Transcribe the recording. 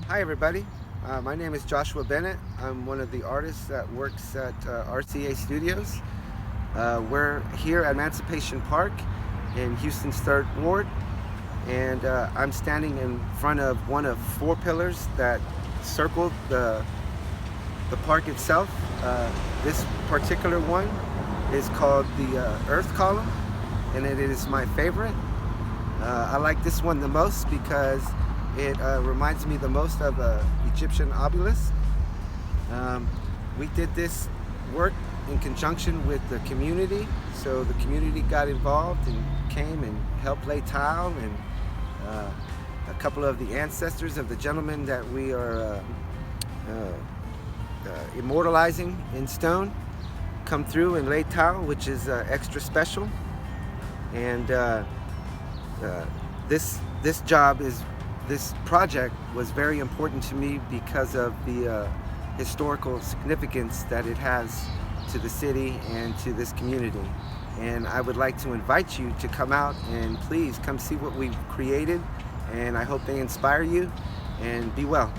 Hi everybody, my name is Joshua Bennett. I'm one of the artists that works at RCA Studios. We're here at Emancipation Park in Houston's 3rd Ward, and I'm standing in front of one of 4 pillars that circle the park itself. This particular one is called the Earth Column, and it is my favorite. I like this one the most because it reminds me the most of an Egyptian obelisk. We did this work in conjunction with the community, so the community got involved and came and helped lay tile, and a couple of the ancestors of the gentleman that we are immortalizing in stone come through and lay tile, which is extra special. And this project was very important to me because of the historical significance that it has to the city and to this community. And I would like to invite you to come out and please come see what we've created, and I hope they inspire you, and be well.